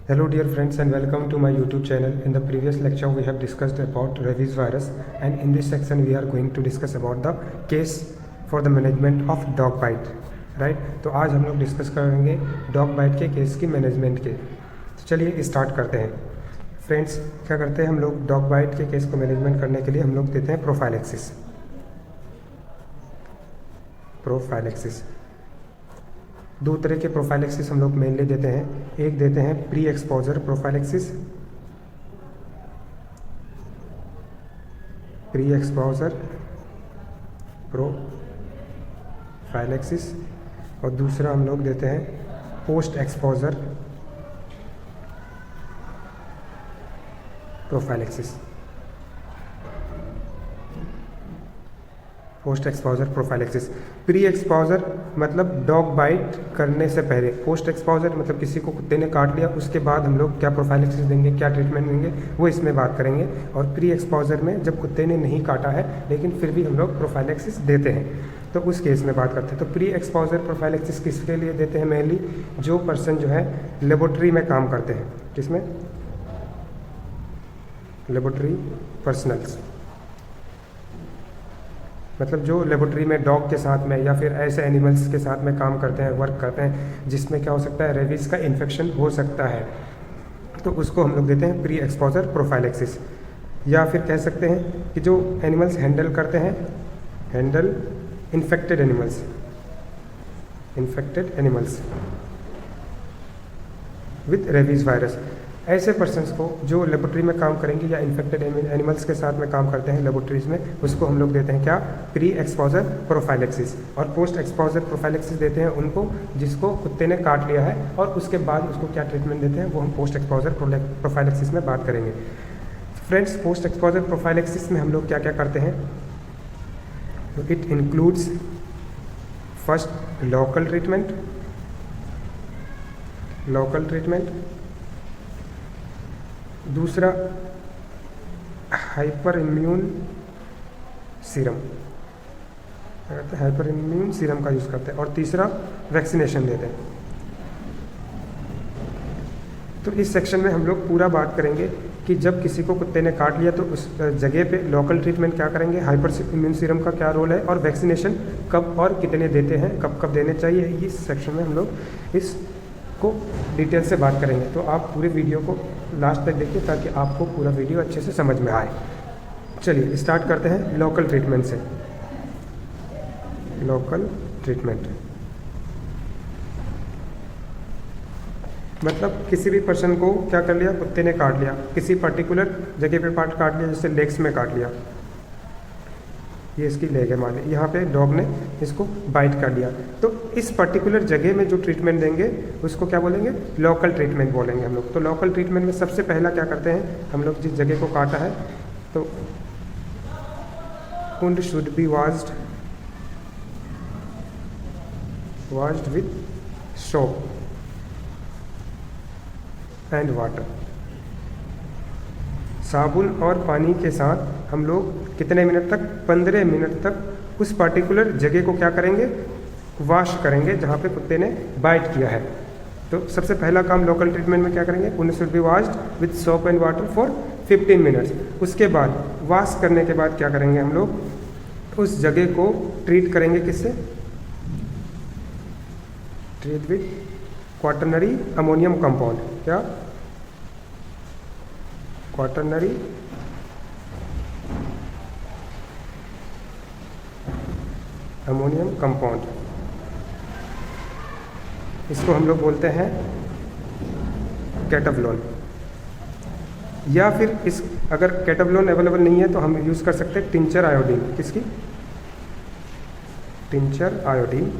Hello dear friends and welcome to my YouTube channel. In the previous lecture we have discussed about rabies virus, and in this section we are going to discuss about the case for the management of dog bite. Right, तो आज हम लोग discuss करेंगे dog bite के case की management के। तो चलिए स्टार्ट करते हैं। फ्रेंड्स, क्या करते हैं हम लोग डॉग बाइट के केस को मैनेजमेंट करने के लिए हम लोग देते हैं प्रोफाइलैक्सिस। दो तरह के प्रोफाइलैक्सिस हम लोग मेनली देते हैं। एक देते हैं प्री एक्सपोजर प्रोफाइलैक्सिस, और दूसरा हम लोग देते हैं post exposure prophylaxis. Pre exposure मतलब डॉग बाइट करने से पहले, पोस्ट एक्सपोजर मतलब किसी को कुत्ते ने काट लिया उसके बाद हम लोग क्या प्रोफाइलैक्सिस देंगे, क्या ट्रीटमेंट देंगे, वो इसमें बात करेंगे। और प्री एक्सपोजर में जब कुत्ते ने नहीं काटा है लेकिन फिर भी हम लोग प्रोफाइलैक्सिस देते हैं, तो उस केस में बात करते हैं। तो प्री एक्सपोजर प्रोफाइलैक्सिस किसके लिए देते हैं? मेनली जो पर्सन जो है लेबोरेटरी में काम करते हैं। किसमें? लेबोरेटरी पर्सनल्स, मतलब जो लेबोरेटरी में डॉग के साथ में या फिर ऐसे एनिमल्स के साथ में काम करते हैं, वर्क करते हैं जिसमें क्या हो सकता है, रेबीज का इन्फेक्शन हो सकता है, तो उसको हम लोग देते हैं प्री एक्सपोजर प्रोफाइलैक्सिस। या फिर कह सकते हैं कि जो एनिमल्स हैंडल करते हैं, handle infected animals with rabies virus, ऐसे पर्सन्स को जो लेबोरेटरी में काम करेंगे या इन्फेक्टेड एनिमल्स के साथ में काम करते हैं लेबोरेटरीज में, उसको हम लोग देते हैं क्या? Pre exposure prophylaxis. और पोस्ट एक्सपोजर प्रोफाइलैक्सिस देते हैं उनको जिसको कुत्ते ने काट लिया है, और उसके बाद उसको क्या ट्रीटमेंट देते हैं वो हम पोस्ट एक्सपोजर प्रोफाइलैक्सिस में बात करेंगे। फ्रेंड्स, पोस्ट एक्सपोजर प्रोफाइलैक्सिस में हम लोग क्या क्या करते हैं? तो it includes first local treatment, दूसरा हाइपर इम्यून सीरम का यूज़ करते हैं, और तीसरा वैक्सीनेशन देते हैं। तो इस सेक्शन में हम लोग पूरा बात करेंगे कि जब किसी को कुत्ते ने काट लिया तो उस जगह पे लोकल ट्रीटमेंट क्या करेंगे, हाइपर इम्यून सीरम का क्या रोल है, और वैक्सीनेशन कब और कितने देते हैं, कब कब देने चाहिए, इस सेक्शन में हम लोग इसको डिटेल से बात करेंगे। तो आप पूरे वीडियो को लास्ट तक देखिए ताकि आपको पूरा वीडियो अच्छे से समझ में आए। चलिए स्टार्ट करते हैं लोकल ट्रीटमेंट से। लोकल ट्रीटमेंट मतलब किसी भी पर्सन को क्या कर लिया, कुत्ते ने काट लिया, किसी पर्टिकुलर जगह पे पार्ट काट लिया, जैसे लेग्स में काट लिया, ये इसकी लेग है मान ली, यहाँ पे डॉग ने इसको बाइट कर लिया, तो इस पर्टिकुलर जगह में जो ट्रीटमेंट देंगे उसको क्या बोलेंगे? लोकल ट्रीटमेंट बोलेंगे हम लोग। तो लोकल ट्रीटमेंट में सबसे पहला क्या करते हैं हम लोग, जिस जगह को काटा है तो wound should B washed with soap and water. साबुन और पानी के साथ हम लोग कितने मिनट तक? 15 मिनट तक उस पर्टिकुलर जगह को क्या करेंगे? वॉश करेंगे जहाँ पे कुत्ते ने बाइट किया है। तो सबसे पहला काम लोकल ट्रीटमेंट में क्या करेंगे? Wound should be washed with soap and water for 15 minutes. उसके बाद वॉश करने के बाद क्या करेंगे हम लोग? उस जगह को ट्रीट करेंगे किससे? Treat with quaternary ammonium compound. क्या? क्वाटरनरी अमोनियम कंपाउंड, इसको हम लोग बोलते हैं कैटाफ्लोन। या फिर इस अगर कैटाफ्लोन अवेलेबल नहीं है तो हम यूज़ कर सकते हैं टिंचर आयोडीन। किसकी? Tincture iodine.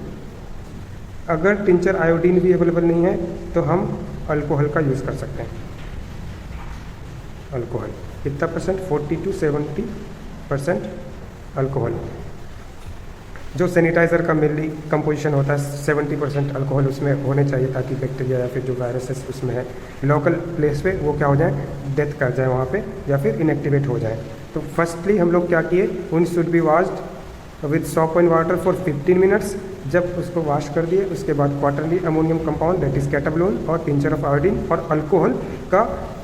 अगर टिंचर आयोडीन भी अवेलेबल नहीं है तो हम अल्कोहल का यूज़ कर सकते हैं। अल्कोहल कितना परसेंट? 40 to 70% alcohol. जो सैनिटाइज़र का मेनली कंपोजिशन होता है 70% अल्कोहल उसमें होने चाहिए ताकि बैक्टीरिया या फिर जो वायरसेस उसमें है लोकल प्लेस पे वो क्या हो जाए, डेथ कर जाए वहाँ पे, या फिर इनएक्टिवेट हो जाए। तो फर्स्टली हम लोग क्या किए? Wound should be washed with soap and water for 15 minutes. जब उसको वॉश कर दिए उसके बाद quarterly ammonium compound that is कैटाबलोन और टिंचर ऑफ आयोडीन और अल्कोहल का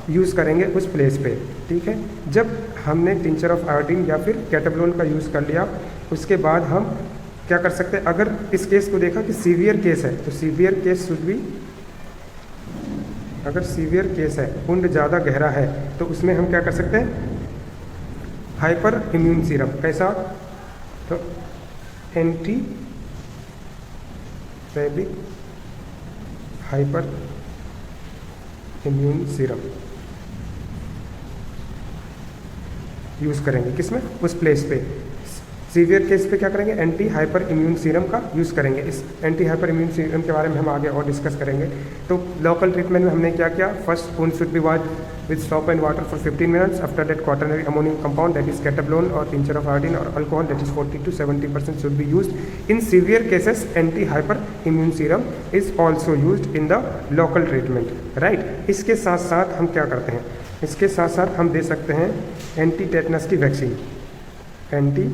यूज़ करेंगे उस प्लेस पे, ठीक है। जब हमने टिंचर ऑफ आयोडीन या फिर कैटाबलोन का यूज़ कर लिया उसके बाद हम क्या कर सकते हैं, अगर इस केस को देखा कि सीवियर केस है तो सीवियर केस शुड बी, अगर सीवियर केस है, कुंड ज़्यादा गहरा है तो उसमें हम क्या कर सकते हैं, हाइपर इम्यून सीरम। कैसा, तो anti rabic hyper immune serum use करेंगे, किसमें, उस प्लेस पे। सीवियर केस पे क्या करेंगे, एंटी हाइपर इम्यून सीरम का यूज़ करेंगे। इस एंटी हाइपर इम्यून सीरम के बारे में हम आगे और डिस्कस करेंगे। तो लोकल ट्रीटमेंट में हमने क्या किया, first wound should be wash with soap and water for 15 minutes. After that quaternary ammonium compound that is कैटाबलोन और टिंचर ऑफ आयोडीन और alcohol that is 40 to 70% should be used in severe cases. Anti hyper immune serum is also used in the local treatment, right. इसके साथ साथ हम क्या करते हैं, इसके साथ साथ हम दे सकते हैं एंटी टेटनस की वैक्सीन, एंटी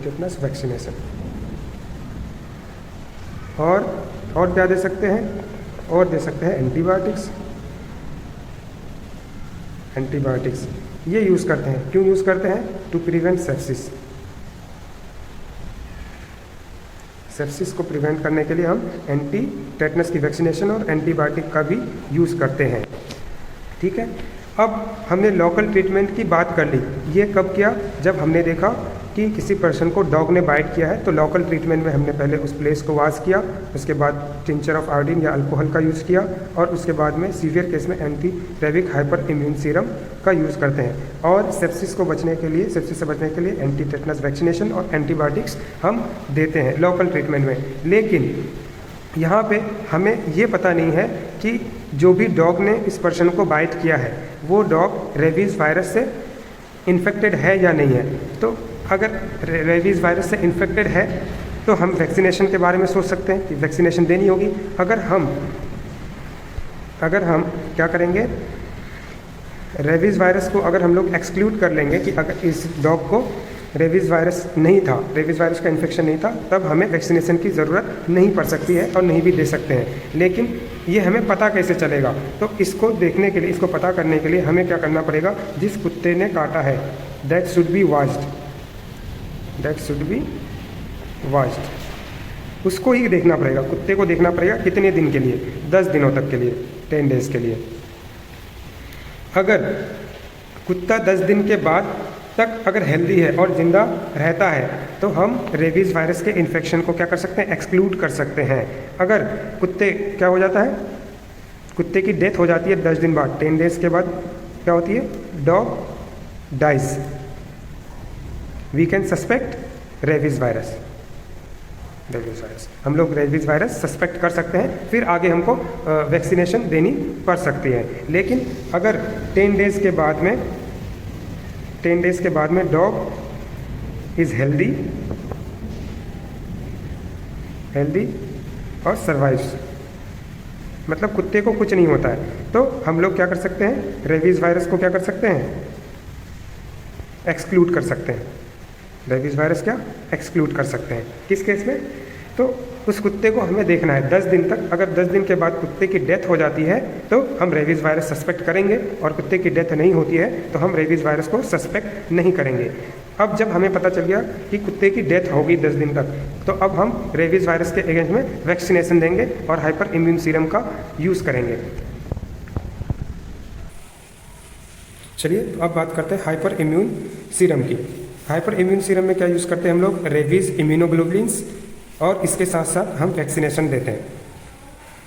टेटनस वैक्सीनेशन। और क्या दे सकते हैं, और दे सकते हैं एंटीबायोटिक्स। ये यूज़ करते हैं, क्यों यूज़ करते हैं, टू प्रिवेंट सेप्सिस। सेप्सिस को प्रिवेंट करने के लिए हम एंटी टेटनस की वैक्सीनेशन और एंटीबायोटिक का भी यूज़ करते हैं, ठीक है। अब हमने लोकल ट्रीटमेंट की बात कर ली। ये कब किया, जब हमने देखा कि किसी पर्सन को डॉग ने बाइट किया है, तो लोकल ट्रीटमेंट में हमने पहले उस प्लेस को वॉश किया, उसके बाद टिंचर ऑफ आयोडीन या अल्कोहल का यूज़ किया और उसके बाद में सीवियर केस में anti rabic hyper immune serum का यूज़ करते हैं। और सेप्सिस से बचने के लिए एंटी टेटनस वैक्सीनेशन और एंटीबायोटिक्स हम देते हैं लोकल ट्रीटमेंट में। लेकिन यहाँ पे हमें ये पता नहीं है कि जो भी डॉग ने इस पर्सन को बाइट किया है वो डॉग रेबीज़ वायरस से इन्फेक्टेड है या नहीं है। तो अगर रेबीज़ वायरस से इन्फेक्टेड है तो हम वैक्सीनेशन के बारे में सोच सकते हैं कि वैक्सीनेशन देनी होगी। अगर हम क्या करेंगे, रेबीज़ वायरस को अगर हम लोग एक्सक्लूड कर लेंगे कि अगर इस डॉग को रेबीज़ वायरस नहीं था, रेबीज़ वायरस का इन्फेक्शन नहीं था, तब हमें वैक्सीनेशन की ज़रूरत नहीं पड़ सकती है और नहीं भी दे सकते हैं। लेकिन ये हमें पता कैसे चलेगा, तो इसको देखने के लिए, इसको पता करने के लिए हमें क्या करना पड़ेगा, जिस कुत्ते ने काटा है दैट शुड बी वॉश्ड, उसको ही देखना पड़ेगा, कुत्ते को देखना पड़ेगा। कितने दिन के लिए, 10 दिनों तक के लिए, 10 डेज़ के लिए। अगर कुत्ता 10 दिन के बाद तक अगर हेल्दी है और ज़िंदा रहता है तो हम रेबीज़ वायरस के इन्फेक्शन को क्या कर सकते हैं, एक्सक्लूड कर सकते हैं। अगर कुत्ते क्या हो जाता है, कुत्ते की डेथ हो जाती है 10 दिन बाद, 10 डेज़ के बाद क्या होती है, dog dies, we can suspect rabies virus. हम लोग रेबीज़ वायरस सस्पेक्ट कर सकते हैं, फिर आगे हमको वैक्सीनेशन देनी पड़ सकती है। लेकिन अगर 10 डेज़ के बाद में डॉग इज़ हेल्दी और सर्वाइव्स, मतलब कुत्ते को कुछ नहीं होता है, तो हम लोग क्या कर सकते हैं, रेबीज़ वायरस को क्या कर सकते हैं, एक्सक्लूड कर सकते हैं। रेबीज़ वायरस क्या एक्सक्लूड कर सकते हैं, किस केस में, तो उस कुत्ते को हमें देखना है 10 दिन तक। अगर 10 दिन के बाद कुत्ते की डेथ हो जाती है तो हम रेबीज़ वायरस सस्पेक्ट करेंगे, और कुत्ते की डेथ नहीं होती है तो हम रेबीज़ वायरस को सस्पेक्ट नहीं करेंगे। अब जब हमें पता चल गया कि कुत्ते की डेथ होगी 10 दिन तक, तो अब हम रेबीज़ वायरस के अगेंस्ट में वैक्सीनेशन देंगे और हाइपर इम्यून सीरम का यूज़ करेंगे। चलिए तो अब बात करते हैं हाइपर इम्यून सीरम की। हाइपर इम्यून सीरम में क्या यूज़ करते हैं हम लोग, रेबीज़ इम्यूनोग्लोबुलिन्स, और इसके साथ साथ हम वैक्सीनेशन देते हैं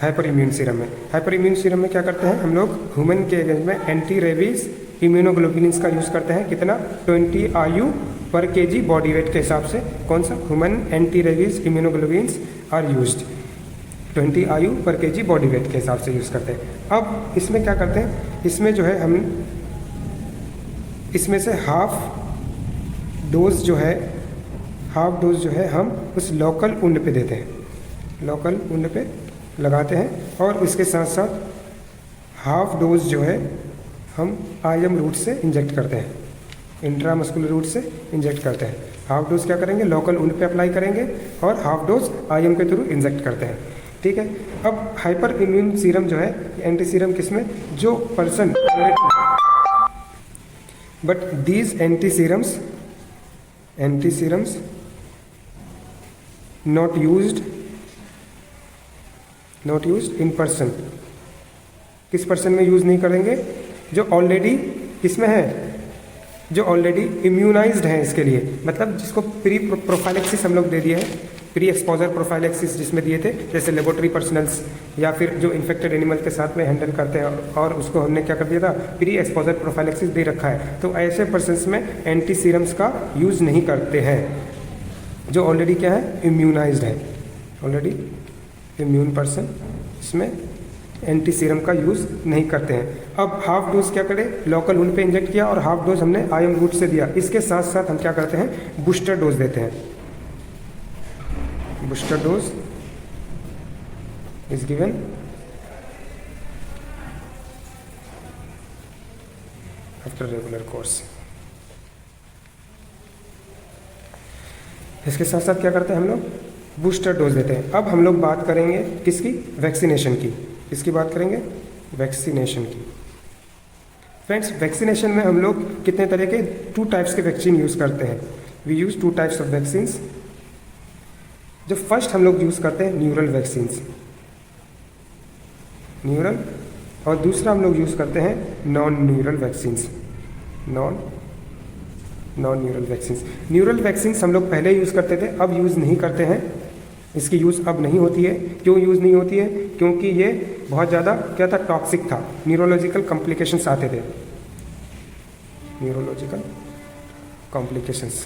हाइपर इम्यून सीरम में। हाइपर इम्यून सीरम में क्या करते हैं हम लोग, ह्यूमन के अगेंस्ट में एंटी रेबीज़ इम्यूनोग्लोबुलिन्स का यूज़ करते हैं। कितना, 20 IU पर kg बॉडी वेट के हिसाब से कौन सा human anti rabies immunoglobulins are used, 20 IU पर kg बॉडी वेट के हिसाब से यूज़ करते हैं। अब इसमें क्या करते हैं, इसमें जो है हम इसमें से हाफ डोज जो है हम उस लोकल वुंड पे देते हैं, लोकल वुंड पे लगाते हैं, और इसके साथ साथ हाफ हम IM रूट से इंजेक्ट करते हैं, इंट्रामस्कुलर रूट से इंजेक्ट करते हैं। हाफ डोज क्या करेंगे, लोकल उन पे अप्लाई करेंगे और हाफ डोज IM के थ्रू इंजेक्ट करते हैं, ठीक है। अब हाइपर इम्यून सीरम जो है, एंटी सीरम किसमें, जो person, but these anti serums not used in person, किस पर्सन में यूज नहीं करेंगे, जो ऑलरेडी किसमें है, जो ऑलरेडी इम्यूनाइज्ड हैं इसके लिए, मतलब जिसको प्री प्रोफाइलेक्सिस हम लोग दे दिए हैं, प्री एक्सपोजर प्रोफाइलेक्सिस जिसमें दिए थे, जैसे लेबोरेटरी पर्सनल्स या फिर जो इन्फेक्टेड एनिमल के साथ में हैंडल करते हैं और उसको हमने क्या कर दिया था, प्री एक्सपोजर प्रोफाइलेक्सिस दे रखा है। तो ऐसे पर्सनस में एंटी सीरम्स का यूज़ नहीं करते हैं, जो ऑलरेडी क्या है, इम्यूनाइज्ड है, ऑलरेडी इम्यून पर्सन, इसमें एंटी सीरम का यूज़ नहीं करते हैं। अब हाफ डोज क्या करें, लोकल उन पे इंजेक्ट किया और हाफ डोज हमने IM रूट से दिया। इसके साथ साथ हम क्या करते हैं, बूस्टर डोज देते हैं। Booster dose is given after regular course. इसके साथ साथ क्या करते हैं हम लोग, बूस्टर डोज देते हैं। अब हम लोग बात करेंगे किसकी, वैक्सीनेशन की। किसकी बात करेंगे, वैक्सीनेशन की। फ्रेंड्स, वैक्सीनेशन में हम लोग कितने तरह के, 2 टाइप्स के वैक्सीन यूज़ करते हैं। We use 2 types of vaccines. जो फर्स्ट हम लोग यूज़ करते हैं न्यूरल वैक्सीन्स, न्यूरल, और दूसरा हम लोग यूज़ करते हैं non neural vaccines, non neural vaccines. Neural vaccines हम लोग पहले यूज़ करते थे, अब यूज़ नहीं करते हैं, इसकी यूज़ अब नहीं होती है। क्यों यूज़ नहीं होती है, क्योंकि ये बहुत ज़्यादा क्या था, टॉक्सिक था, न्यूरोलॉजिकल कॉम्प्लिकेशंस आते थे, neurological complications.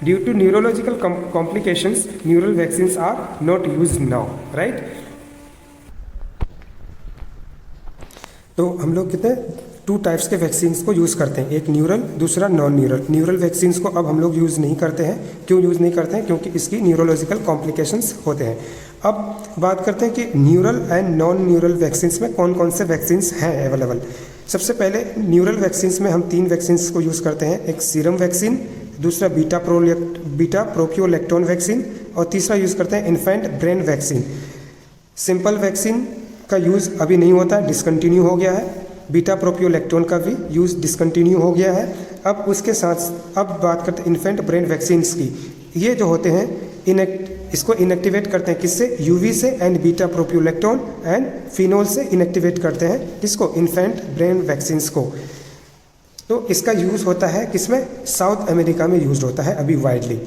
Due to neurological complications neural vaccines are not used now, right. तो हम लोग कितने 2 टाइप्स के वैक्सीन्स को यूज़ करते हैं, एक न्यूरल, दूसरा नॉन न्यूरल। न्यूरल वैक्सीन्स को अब हम लोग यूज़ नहीं करते हैं। क्यों यूज़ नहीं करते हैं, क्योंकि इसकी न्यूरोलॉजिकल कॉम्प्लिकेशंस होते हैं। अब बात करते हैं कि neural and non neural vaccines में कौन कौन से वैक्सीन्स हैं अवेलेबल। सबसे पहले न्यूरल वैक्सीन्स में हम 3 वैक्सीन्स को यूज़ करते हैं, एक सीरम वैक्सीन, दूसरा बीटा प्रोपियोलैक्टोन वैक्सीन, और तीसरा यूज़ करते हैं infant brain vaccine. Simple vaccine का यूज़ अभी नहीं होता, डिसकंटिन्यू हो गया है। बीटा प्रोपियोलैक्टोन का भी यूज़ डिसकंटिन्यू हो गया है। अब उसके साथ अब बात करते हैं इन्फेंट ब्रेन वैक्सीन्स की। ये जो होते हैं इसको इनएक्टिवेट करते हैं किससे, यूवी से, and beta propiolactone and phenol से इनएक्टिवेट करते हैं किसको, इन्फेंट ब्रेन वैक्सीन्स को। तो इसका यूज़ होता है किसमें, साउथ अमेरिका में यूज़ होता है अभी वाइडली।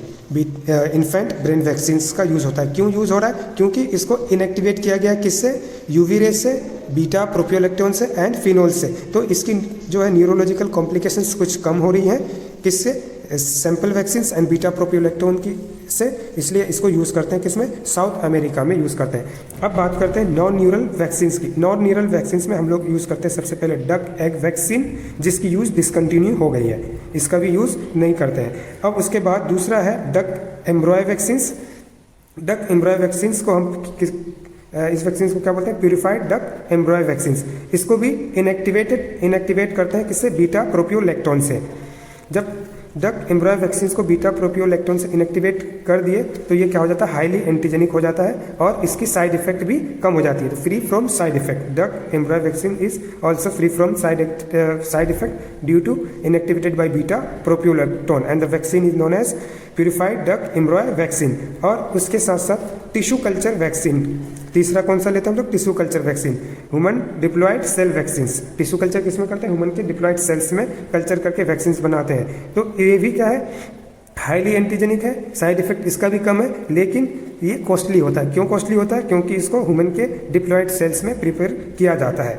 इन्फेंट ब्रेन वैक्सीन्स का यूज़ होता है। क्यों यूज़ हो रहा है, क्योंकि इसको इनएक्टिवेट किया गया किससे, यूवी रे से, बीटा प्रोपियोलैक्टोन से एंड फिनोल से। तो इसकी जो है न्यूरोलॉजिकल कॉम्प्लिकेशंस कुछ कम हो रही हैं किससे, सैंपल वैक्सीन्स एंड बीटा प्रोपियोलैक्टोन की से, इसलिए इसको यूज़ करते हैं किसमें, साउथ अमेरिका में यूज़ करते हैं। अब बात करते हैं नॉन न्यूरल वैक्सीन्स की। नॉन न्यूरल वैक्सीन्स में हम लोग यूज़ करते हैं सबसे पहले डक एग वैक्सीन, जिसकी यूज़ डिसकंटिन्यू हो गई है, इसका भी यूज़ नहीं करते हैं। अब उसके बाद दूसरा है डक एम्ब्रॉय वैक्सीन्स। डक एम्ब्रॉय वैक्सीन्स को हम इस वैक्सीन को क्या बोलते हैं, प्यूरिफाइड डक एम्ब्रॉय वैक्सीन्स। इसको भी इनएक्टिवेट करते हैं किससे, बीटा प्रोपियोलैक्टोन से। जब डक एम्ब्रॉय वैक्सीन को बीटा प्रोपियोलैक्टोन से इनएक्टिवेट कर दिए तो ये क्या हो जाता है, हाईली एंटीजेनिक हो जाता है और इसकी साइड इफेक्ट भी कम हो जाती है, तो free from side effect. Duck embryo vaccine is also free from side effect due to inactivated by beta propiolactone and the vaccine is known as purified duck embryo vaccine. और उसके साथ साथ tissue culture vaccine, तीसरा कौन सा लेते हैं हम लोग, tissue culture vaccine, human diploid cell vaccine. Tissue culture किसमें करते हैं, ह्यूमन के डिप्लॉयड सेल्स में कल्चर करके वैक्सीन बनाते हैं। तो ये भी क्या है, हाईली एंटीजेनिक है, साइड इफेक्ट इसका भी कम है, लेकिन ये कॉस्टली होता है। क्यों कॉस्टली होता है, क्योंकि इसको ह्यूमन के डिप्लॉयड सेल्स में प्रिपेयर किया जाता है।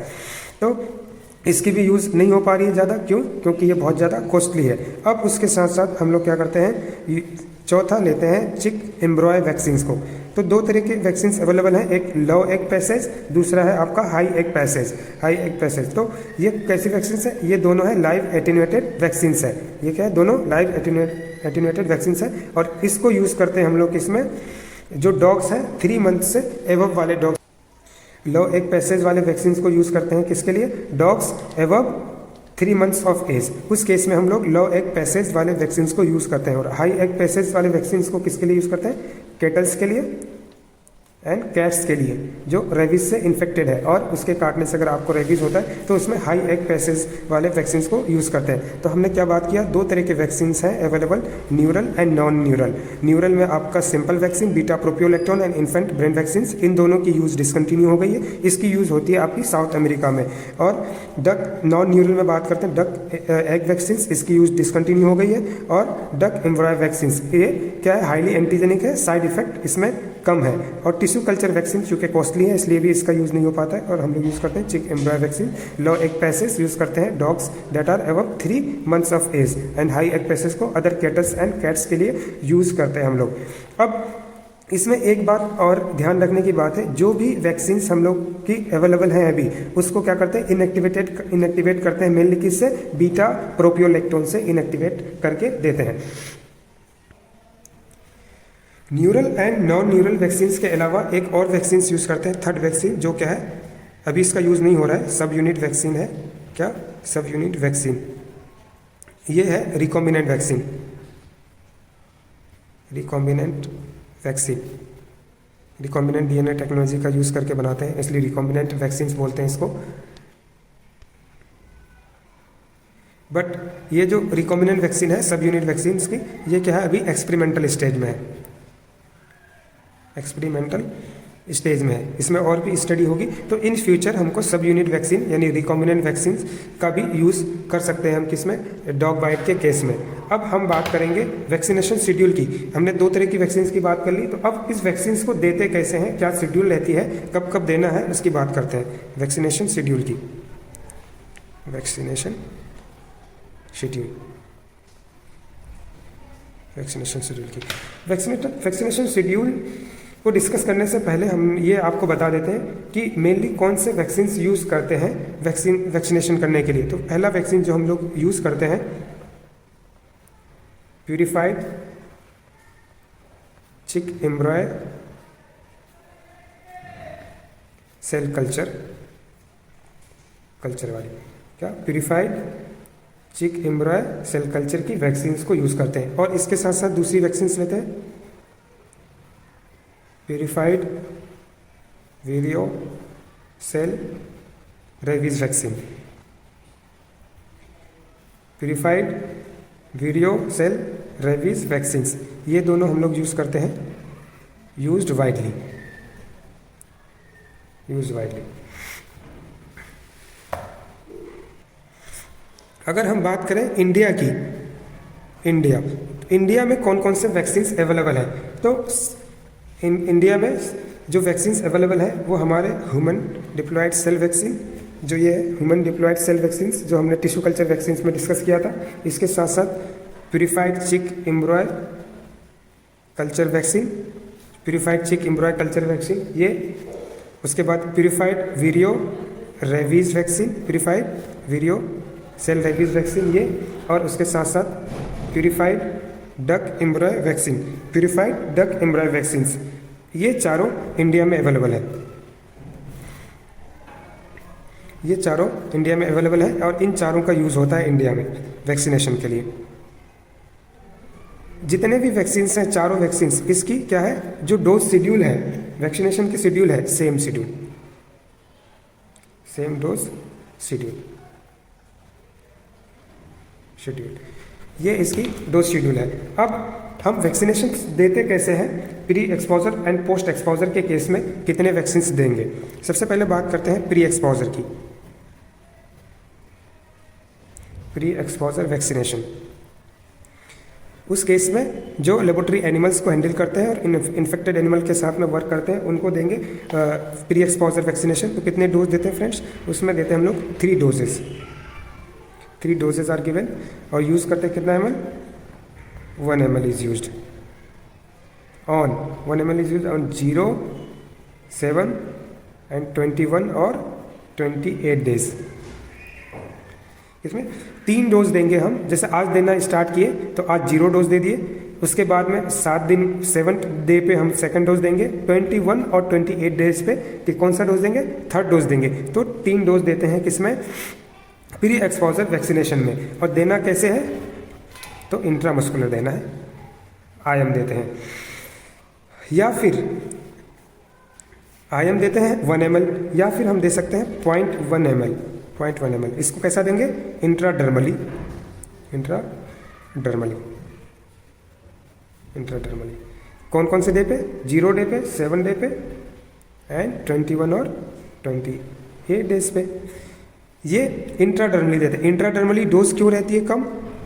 तो इसकी भी यूज़ नहीं हो पा रही है ज़्यादा, क्यों, क्योंकि ये बहुत ज़्यादा कॉस्टली है। अब उसके साथ साथ हम लोग क्या करते हैं, चौथा लेते हैं चिक एम्ब्रॉय वैक्सीन्स को। तो 2 तरह के वैक्सीन्स अवेलेबल हैं, एक लो एग पैसेज, दूसरा है आपका हाई एग पैसेज। तो ये कैसी वैक्सीन्स है, ये दोनों है लाइव एटेन्यूएटेड वैक्सीन्स है। ये क्या है, दोनों लाइव एटेन्यूएटेड वैक्सीन्स है और इसको यूज़ करते हैं हम लोग इसमें जो डॉग्स हैं 3 मंथ से एबव वाले डॉग्स। लो एग पैसेज वाले वैक्सीन को यूज़ करते हैं किसके लिए? Dogs above 3 months of age. उस केस में हम लोग लो एग पैसेज वाले वैक्सीन को यूज़ करते हैं। और हाई एग पैसेज वाले वैक्सीन को किसके लिए यूज़ करते हैं? कैटल्स के लिए एंड कैट्स के लिए जो रेबीज से इन्फेक्टेड है और उसके काटने से अगर आपको रेबीज होता है तो उसमें हाई एग पैसेज वाले वैक्सीन को यूज़ करते हैं। तो हमने क्या बात किया? 2 तरह के वैक्सीन हैं available, neural and non neural. Neural में आपका simple vaccine, beta propiolactone and infant brain vaccine, इन दोनों की यूज़ डिसकंटिन्यू हो गई है। इसकी यूज़ होती है आपकी साउथ अमेरिका में। और डक नॉन न्यूरल में बात करते हैं, डक एग वैक्सीन, इसकी यूज़ डिसकंटिन्यू हो गई है। और डक एम्ब्रॉय वैक्सीन, ये क्या है? हाईली एंटीजेनिक है, साइड इफेक्ट इसमें कम है। और टिश्यू कल्चर वैक्सीन क्योंकि कॉस्टली है इसलिए भी इसका यूज़ नहीं हो पाता है। और हम लोग यूज़ करते हैं chick embryo vaccine. Low egg passage use करते हैं dogs that are above 3 months of age and high egg passage को अदर कैटल्स एंड कैट्स के लिए यूज़ करते हैं हम लोग। अब इसमें एक बात और ध्यान रखने की बात है, जो भी वैक्सीन हम लोग की अवेलेबल हैं अभी, उसको क्या करते हैं? इनएक्टिवेट करते हैं, मेनली किससे? बीटा प्रोपियोलेक्टोन से इनएक्टिवेट करके देते हैं। Neural and non neural vaccine के अलावा एक और वैक्सीन यूज़ करते हैं, थर्ड वैक्सीन, जो क्या है? अभी इसका यूज़ नहीं हो रहा है, सब यूनिट वैक्सीन है। क्या? सब यूनिट वैक्सीन। ये है recombinant vaccine. Recombinant vaccine, recombinant DNA technology का यूज़ करके बनाते हैं, इसलिए रिकॉम्बिनेंट वैक्सीन बोलते हैं इसको। बट ये जो रिकॉम्बिनेंट वैक्सीन है सब यूनिट वैक्सीन की, ये क्या है? अभी एक्सपेरिमेंटल स्टेज में है, एक्सपेरिमेंटल स्टेज में है। इसमें और भी स्टडी होगी तो इन फ्यूचर हमको सब यूनिट वैक्सीन यानी रिकॉम्बिनेंट वैक्सीन का भी यूज़ कर सकते हैं हम, किसमें? डॉग बाइट के केस में। अब हम बात करेंगे वैक्सीनेशन शेड्यूल की। हमने 2 तरह की वैक्सीन की बात कर ली, तो अब इस वैक्सीन को देते कैसे हैं, क्या शेड्यूल रहती है, कब कब देना है, उसकी बात करते हैं। वैक्सीनेशन शेड्यूल की, वैक्सीनेशन शेड्यूल, वैक्सीनेशन शेड्यूल की वैक्सीनेशन शेड्यूल को डिस्कस करने से पहले हम ये आपको बता देते हैं कि मेनली कौन से वैक्सीन यूज़ करते हैं वैक्सीनेशन करने के लिए। तो पहला वैक्सीन जो हम लोग यूज़ करते हैं, प्यूरिफाइड चिक एम्ब्रॉय सेल कल्चर वाली, क्या? प्यूरिफाइड चिक एम्ब्रॉय सेल कल्चर की वैक्सीन को यूज़ करते हैं। और इसके साथ साथ दूसरी वैक्सीन लेते हैं, purified Vero cell rabies vaccine, purified Vero cell rabies vaccine, ये दोनों हम लोग यूज़ करते हैं, यूज्ड वाइडली। अगर हम बात करें इंडिया की, इंडिया में कौन कौन से वैक्सीन अवेलेबल हैं, तो इंडिया में जो वैक्सीन अवेलेबल है वो हमारे ह्यूमन डिप्लॉयड सेल वैक्सीन, जो ये है ह्यूमन डिप्लॉयड सेल वैक्सीन जो हमने टिश्यू कल्चर वैक्सीन में डिस्कस किया था। इसके साथ साथ प्यूरिफाइड चिक एम्ब्रॉय कल्चर वैक्सीन, प्यूरिफाइड चिक एम्ब्रॉय कल्चर वैक्सीन ये, उसके बाद purified Vero rabies vaccine, purified Vero cell rabies vaccine ये, और उसके साथ साथ purified duck embryo vaccine, purified duck embryo vaccine, ये चारों इंडिया में अवेलेबल है। ये चारों इंडिया में अवेलेबल है और इन चारों का यूज़ होता है इंडिया में वैक्सीनेशन के लिए। जितने भी वैक्सीन हैं, चारों वैक्सीन, इसकी क्या है, जो डोज शेड्यूल है, वैक्सीनेशन की शेड्यूल है सेम डोज शेड्यूल, ये इसकी डोज शेड्यूल है। अब हम वैक्सीनेशन देते कैसे हैं, pre exposure and post exposure के केस में कितने वैक्सीन देंगे। सबसे पहले बात करते हैं प्री एक्सपोजर की। प्री एक्सपोजर वैक्सीनेशन, उस केस में जो लेबोरेटरी एनिमल्स को हैंडल करते हैं और इन्फेक्टेड एनिमल के साथ में वर्क करते हैं उनको देंगे प्री एक्सपोजर वैक्सीनेशन। तो कितने डोज देते हैं फ्रेंड्स, उसमें देते हैं हम लोग 3 डोजेस। 3 डोजेज आर गिवन और यूज़ करते हैं कितना ml, 1 ml is used on 1 ml is used on 0, 7 and 21 और 28 डेज। इसमें 3 डोज देंगे हम, जैसे आज देना स्टार्ट किए तो आज 0 डोज दे दिए, उसके बाद में 7 दिन 7th डे पे हम सेकंड डोज देंगे, 21 और 28 डेज पे कि कौन सा डोज देंगे, थर्ड डोज देंगे। तो 3 डोज देते हैं किसमें, प्री एक्सपोजर वैक्सीनेशन में। और देना कैसे है, तो इंट्रामस्कुलर देना है, आईएम देते हैं, या फिर आईएम देते हैं 1 ml, या फिर हम दे सकते हैं 0.1 ml, 0.1 ml। इसको कैसा देंगे, इंट्राडर्मली, इंट्राडर्मली। कौन कौन से डे पे, 0 डे पे, 7 डे पे एंड 21 और 28 डेज पे। ये इंट्राडर्मली देते हैं। इंट्राडर्मली डोज क्यों रहती है कम,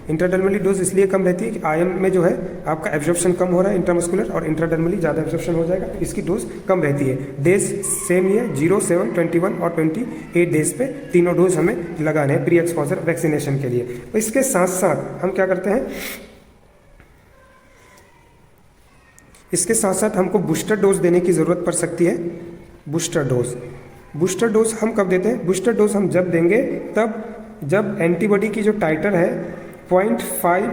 इंट्राडर्मली डोज इसलिए कम रहती है कि आईएम में जो है आपका एब्जॉर्प्शन कम हो रहा है इंट्रामस्कुलर, और इंट्राडर्मली ज़्यादा एब्जॉर्प्शन हो जाएगा, तो इसकी डोज कम रहती है। डेज सेम ही है, 0, 7, 21 और 28 डेज पे तीनों डोज हमें लगाने हैं प्री एक्सपोजर वैक्सीनेशन के लिए। तो इसके साथ साथ हम क्या करते हैं, इसके साथ साथ हमको बूस्टर डोज देने की ज़रूरत पड़ सकती है। बूस्टर डोज हम कब देते हैं, बूस्टर डोज हम जब देंगे तब जब एंटीबॉडी की जो टाइटर है 0.5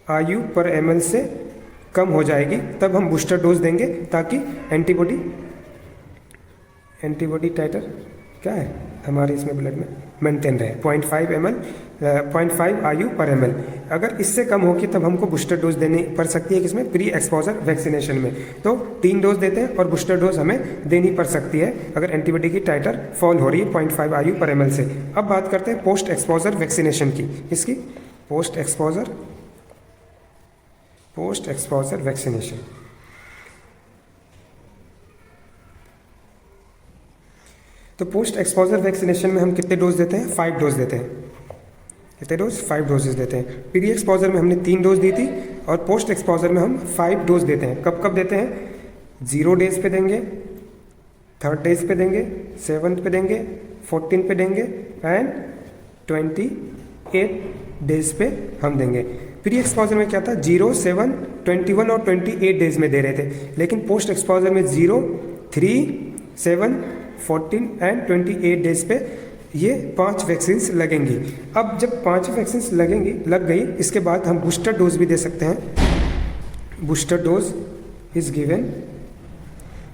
IU पर ml से कम हो जाएगी, तब हम बूस्टर डोज देंगे ताकि एंटीबॉडी टाइटर क्या है हमारे इसमें ब्लड में मेंटेन रहे, 0.5 IU पर ml। अगर इससे कम होगी तब हमको बूस्टर डोज देनी पड़ सकती है किसमें, प्री एक्सपोजर वैक्सीनेशन में। तो 3 डोज देते हैं और बूस्टर डोज हमें देनी पड़ सकती है अगर एंटीबॉडी की टाइटर फॉल हो रही है 0.5 IU पर ml से। अब बात करते हैं पोस्ट एक्सपोजर वैक्सीनेशन की, इसकी पोस्ट एक्सपोजर वैक्सीनेशन। तो पोस्ट एक्सपोजर वैक्सीनेशन में हम कितने डोज देते हैं, 5 डोज देते हैं। कितने डोज, 5 डोजेज देते हैं। प्री एक्सपोजर में हमने 3 डोज दी थी और पोस्ट एक्सपोजर में हम 5 डोज देते हैं। कब कब देते हैं, 0 डेज पे देंगे, 3rd डेज पे देंगे, 7th पे देंगे, 14 पे देंगे एंड 28 डेज पे हम देंगे। प्री एक्सपोजर में क्या था, 0, 7, 21 और 28 डेज में दे रहे थे, लेकिन पोस्ट एक्सपोजर में 0, 3, 7, 14 एंड 28 डेज पे ये 5 वैक्सीन्स लगेंगी। अब जब 5 वैक्सीन्स लग गई, इसके बाद हम बूस्टर डोज भी दे सकते हैं। Booster dose is given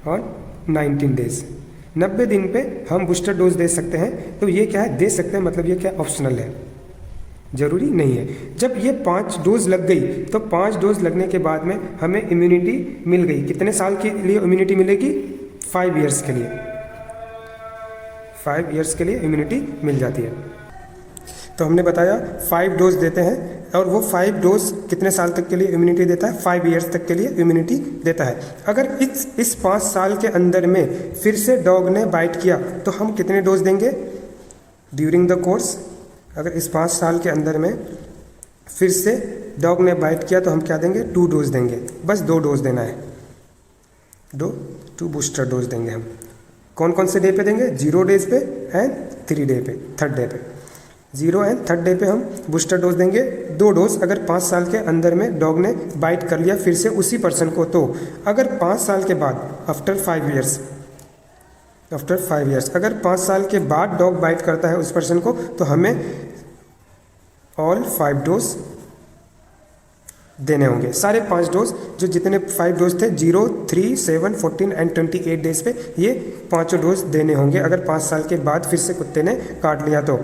on 19 days, 90 दिन पे हम बूस्टर डोज दे सकते हैं। तो ये क्या है, दे सकते हैं मतलब ये क्या ऑप्शनल है, जरूरी नहीं है। जब ये 5 डोज लग गई तो 5 डोज लगने के बाद में हमें इम्यूनिटी मिल गई। कितने साल के लिए इम्यूनिटी मिलेगी, 5 ईयर्स के लिए, 5 ईयर्स के लिए इम्यूनिटी मिल जाती है। तो हमने बताया 5 डोज देते हैं और वो 5 डोज कितने साल तक के लिए इम्यूनिटी देता है, 5 ईयर्स तक के लिए इम्यूनिटी देता है। अगर इस 5 साल के अंदर में फिर से डॉग ने बाइट किया तो हम कितने डोज देंगे ड्यूरिंग द कोर्स। अगर इस 5 साल के अंदर में फिर से डॉग ने बाइट किया तो हम क्या देंगे, 2 डोज देंगे, बस 2 डोज देना है, 2 बूस्टर डोज देंगे हम। कौन कौन से डे पे देंगे, 0 डेज पे एंड 3 डे पे, 3rd डे पे। 0 एंड 3rd डे पे हम बूस्टर डोज देंगे, 2 डोज। अगर 5 साल के अंदर में डॉग ने बाइट कर लिया फिर से उसी पर्सन को, तो अगर 5 साल के बाद आफ्टर 5 ईयर्स, अगर 5 साल के बाद डॉग बाइट करता है उस पर्सन को, तो हमें ऑल 5 डोज देने होंगे। सारे 5 डोज जो जितने 5 डोज थे, 0, 3, 7, 14 एंड 28 डेज पे, ये 5 डोज देने होंगे अगर 5 साल के बाद फिर से कुत्ते ने काट लिया तो।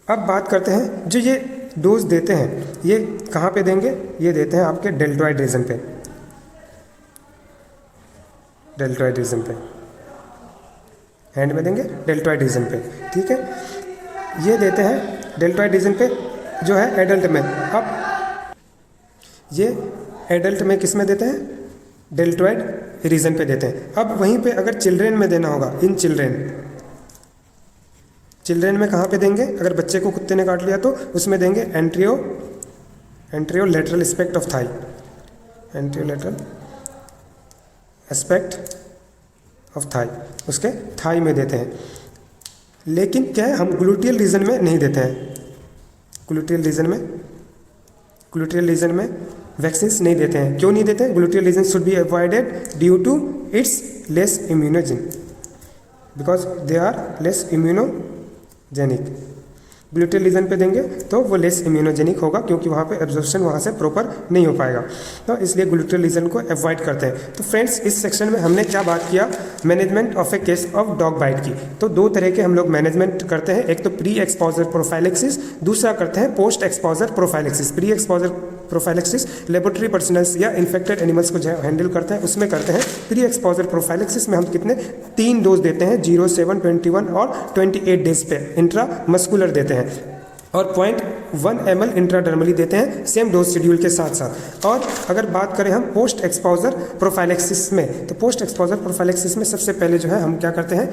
अब बात करते हैं जो ये डोज देते हैं ये कहाँ पे देंगे, ये देते हैं आपके डेल्टॉइड रीजन पे, डेल्टॉइड रीजन पे, हैंड में देंगे डेल्टॉइड रीजन पे, ठीक है। ये देते हैं डेल्टॉइड रीजन पे जो है एडल्ट में। अब ये एडल्ट में किस में देते हैं, डेल्टॉइड रीजन पे देते हैं। अब वहीं पे अगर चिल्ड्रेन में देना होगा, इन चिल्ड्रेन में कहाँ पे देंगे, अगर बच्चे को कुत्ते ने काट लिया तो उसमें देंगे anterolateral aspect of thigh, anterolateral aspect of thigh, उसके थाई में देते हैं। लेकिन क्या है, हम ग्लूटियल रीजन में नहीं देते हैं। ग्लूटियल रीजन में वैक्सीन्स नहीं देते हैं। क्यों नहीं देते हैं, gluteal region should be avoided due to its less immunogen, because they are less immunogenic. Gluteal region पे देंगे तो वो लेस इम्यूनोजेनिक होगा, क्योंकि वहाँ पे एब्जॉर्प्शन वहाँ से प्रॉपर नहीं हो पाएगा, तो इसलिए ग्लूटल लीजन को अवॉइड करते हैं। तो फ्रेंड्स, इस सेक्शन में हमने क्या बात किया, management of a case of dog bite की। तो दो तरह के हम लोग मैनेजमेंट करते हैं, एक तो प्री एक्सपोजर प्रोफाइलेक्सिस, दूसरा करते हैं post exposure prophylaxis. Pre exposure prophylaxis laboratory personals या इन्फेक्टेड एनिमल्स को जो हैंडल करते हैं उसमें करते हैं। प्री एक्सपोजर प्रोफाइलेक्सिस में हम कितने 3 डोज देते हैं, 0, 7, 21 और 28 डेज पे इंट्रा मस्कुलर देते हैं, और 0.1 ml इंट्राडर्मली देते हैं सेम डोज शेड्यूल के साथ साथ। और अगर बात करें हम पोस्ट एक्सपोजर प्रोफाइलेक्सिस में, तो पोस्ट एक्सपोजर प्रोफाइलेक्सिस में सबसे पहले जो है हम क्या करते हैं,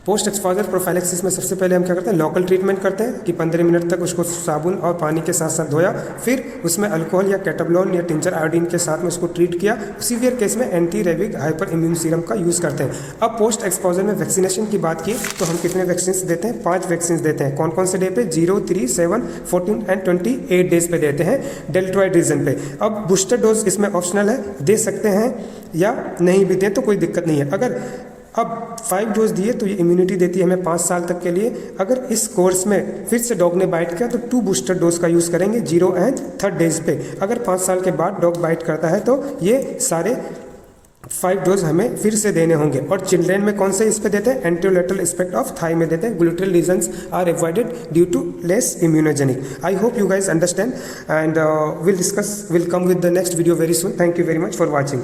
पोस्ट एक्सपोजर प्रोफाइलेक्सिस में सबसे पहले हम क्या करते हैं, लोकल ट्रीटमेंट करते हैं कि 15 मिनट तक उसको साबुन और पानी के साथ साथ धोया, फिर उसमें अल्कोहल या कैटाब्लोन या टिंचर आयोडीन के साथ में उसको ट्रीट किया। सीवियर केस में anti rabic hyper immune serum का यूज़ करते हैं। अब पोस्ट एक्सपोजर में वैक्सीनेशन की बात की तो हम कितने वैक्सीन देते हैं, 5 वैक्सीन देते हैं। कौन कौन से डे पे, 0, 3, 7, 14 एंड 28 डेज पे देते हैं डेल्टॉइड रीजन पे। अब बूस्टर डोज इसमें ऑप्शनल है, दे सकते हैं या नहीं भी दें तो कोई दिक्कत नहीं है। अगर अब 5 डोज दिए तो ये इम्यूनिटी देती है हमें 5 साल तक के लिए। अगर इस कोर्स में फिर से डॉग ने बाइट किया तो 2 बूस्टर डोज का यूज़ करेंगे 0 एंड 3 डेज पे। अगर 5 साल के बाद डॉग बाइट करता है तो ये सारे 5 डोज हमें फिर से देने होंगे। और चिल्ड्रेन में कौन से इस पे देते हैं, एंटीलेटरल एस्पेक्ट ऑफ थाई में देते हैं। Gluteal lesions are avoided due to less immunogenic. I hope you guys understand and will come with the next video very soon. Thank you very much for watching.